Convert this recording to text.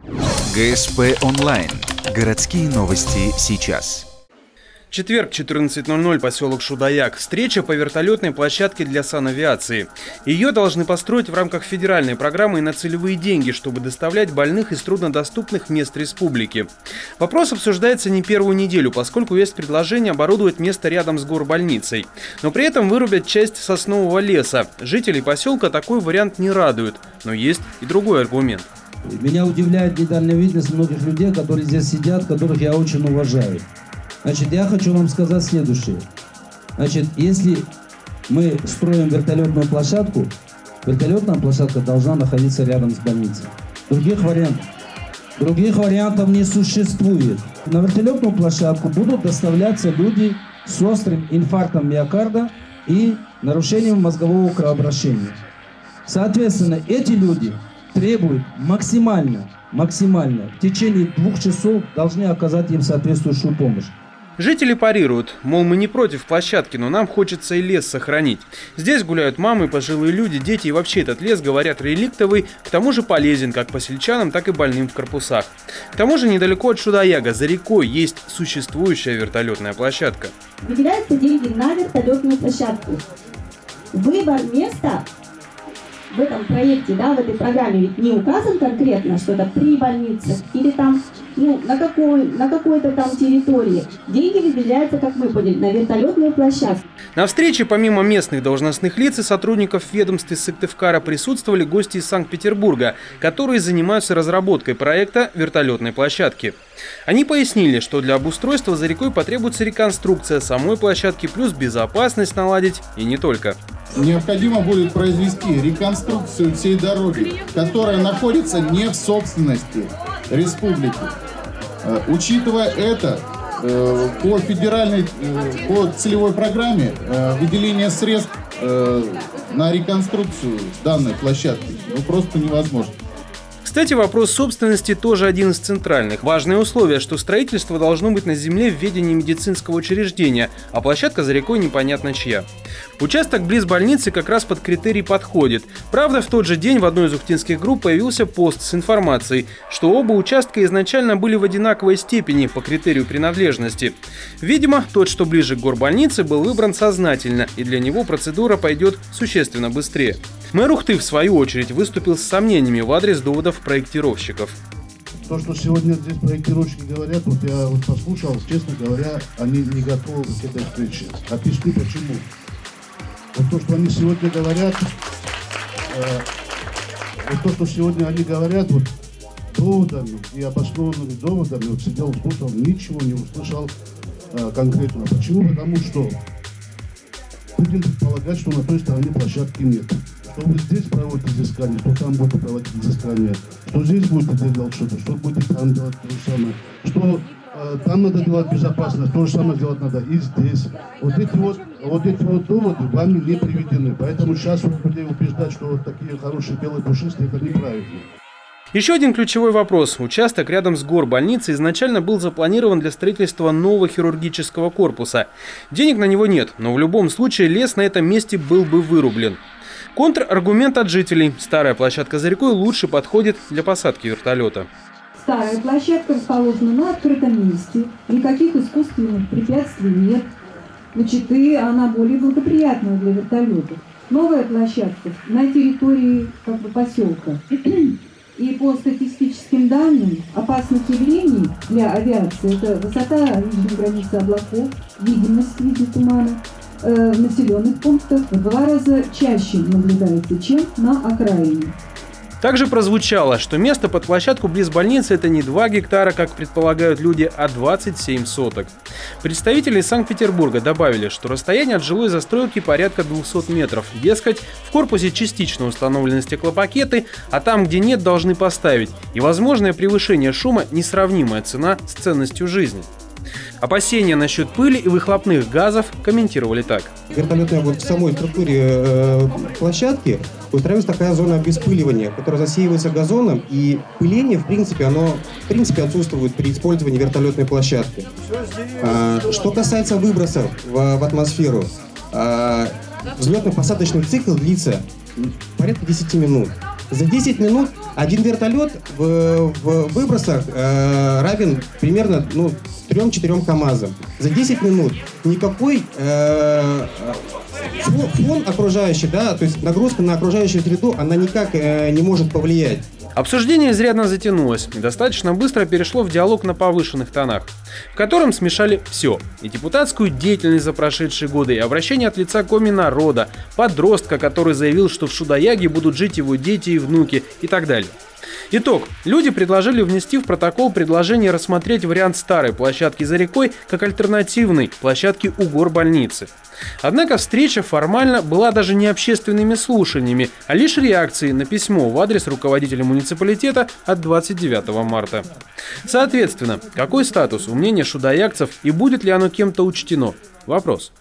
ГСП онлайн. Городские новости сейчас. Четверг, 14:00, поселок Шудаяк. Встреча по вертолетной площадке для санавиации. Ее должны построить в рамках федеральной программы и на целевые деньги, чтобы доставлять больных из труднодоступных мест республики. Вопрос обсуждается не первую неделю, поскольку есть предложение оборудовать место рядом с горбольницей. Но при этом вырубят часть соснового леса. Жителей поселка такой вариант не радует. Но есть и другой аргумент. Меня удивляет недальновидность многих людей, которые здесь сидят, которых я очень уважаю. Значит, я хочу вам сказать следующее. Значит, если мы строим вертолетную площадку, вертолетная площадка должна находиться рядом с больницей. Других вариантов не существует. На вертолетную площадку будут доставляться люди с острым инфарктом миокарда и нарушением мозгового кровообращения. Соответственно, эти люди требуют максимально в течение 2 часов должны оказать им соответствующую помощь. Жители парируют, мол, мы не против площадки, но нам хочется и лес сохранить. Здесь гуляют мамы, пожилые люди, дети, и вообще этот лес, говорят, реликтовый, к тому же полезен как посельчанам, так и больным в корпусах. К тому же недалеко от Шудаяга, за рекой, есть существующая вертолетная площадка. Выделяются деньги на вертолетную площадку. Выбор места в этом проекте, в этой программе ведь не указан конкретно, что это при больнице или там, на какой-то там территории. Деньги выделяются, как мы поняли, на вертолетную площадку. На встрече помимо местных должностных лиц и сотрудников ведомства Сыктывкара присутствовали гости из Санкт-Петербурга, которые занимаются разработкой проекта вертолетной площадки. Они пояснили, что для обустройства за рекой потребуется реконструкция самой площадки плюс безопасность наладить и не только. Необходимо будет произвести реконструкцию всей дороги, которая находится не в собственности республики. Учитывая это, по целевой программе выделение средств на реконструкцию данной площадки просто невозможно. Кстати, вопрос собственности тоже один из центральных. Важное условие, что строительство должно быть на земле в ведении медицинского учреждения, а площадка за рекой непонятно чья. Участок близ больницы как раз под критерий подходит. Правда, в тот же день в одной из ухтинских групп появился пост с информацией, что оба участка изначально были в одинаковой степени по критерию принадлежности. Видимо, тот, что ближе к горбольнице, был выбран сознательно, и для него процедура пойдет существенно быстрее. Мэр Ухты, в свою очередь, выступил с сомнениями в адрес доводов проектировщиков. То, что сегодня здесь проектировщики говорят, я послушал, честно говоря, они не готовы к этой встрече. Объясню почему. То, что они сегодня говорят, доводами и обоснованными доводами, сидел, слушал, ничего не услышал конкретно. Почему? Потому что будем предполагать, что на той стороне площадки нет. Что вы здесь проводите изыскание, что там будете проводить изыскание, что здесь будете делать что-то, что будете там делать то же самое, что там надо делать безопасность, то же самое делать надо и здесь. Вот эти доводы вами не приведены. Поэтому сейчас людей убеждать, что вот такие хорошие белые пушистые, это неправильно. Еще один ключевой вопрос. Участок рядом с горбольницей изначально был запланирован для строительства нового хирургического корпуса. Денег на него нет, но в любом случае лес на этом месте был бы вырублен. Контраргумент от жителей. Старая площадка за рекой лучше подходит для посадки вертолета. Старая площадка расположена на открытом месте. Никаких искусственных препятствий нет. Значит, и она более благоприятная для вертолета. Новая площадка на территории поселка. И по статистическим данным опасных явлений для авиации – это высота нижней границы облаков, видимость в виде тумана, в населенных пунктах в 2 раза чаще наблюдается, чем на окраине. Также прозвучало, что место под площадку близ больницы – это не 2 гектара, как предполагают люди, а 27 соток. Представители Санкт-Петербурга добавили, что расстояние от жилой застройки порядка 200 метров. Дескать, в корпусе частично установлены стеклопакеты, а там, где нет, должны поставить. И возможное превышение шума – несравнимая цена с ценностью жизни. Опасения насчет пыли и выхлопных газов комментировали так. Вертолетной в самой структуре площадки устраивается такая зона обеспыливания, которая засеивается газоном, и пыление, в принципе, отсутствует при использовании вертолетной площадки. Что касается выбросов в атмосферу, взлетно-посадочный цикл длится порядка 10 минут. За 10 минут один вертолет в выбросах равен примерно 3-4 КАМАЗам. За 10 минут никакой фон окружающий, да, то есть нагрузка на окружающую среду, она никак не может повлиять. Обсуждение изрядно затянулось и достаточно быстро перешло в диалог на повышенных тонах, в котором смешали все – и депутатскую деятельность за прошедшие годы, и обращение от лица Коми-народа, подростка, который заявил, что в Шудаяге будут жить его дети и внуки и так далее. Итог. Люди предложили внести в протокол предложение рассмотреть вариант старой площадки за рекой как альтернативной площадке у горбольницы. Однако встреча формально была даже не общественными слушаниями, а лишь реакцией на письмо в адрес руководителя муниципалитета от 29 марта. Соответственно, какой статус у мнения шудаягцев и будет ли оно кем-то учтено? Вопрос.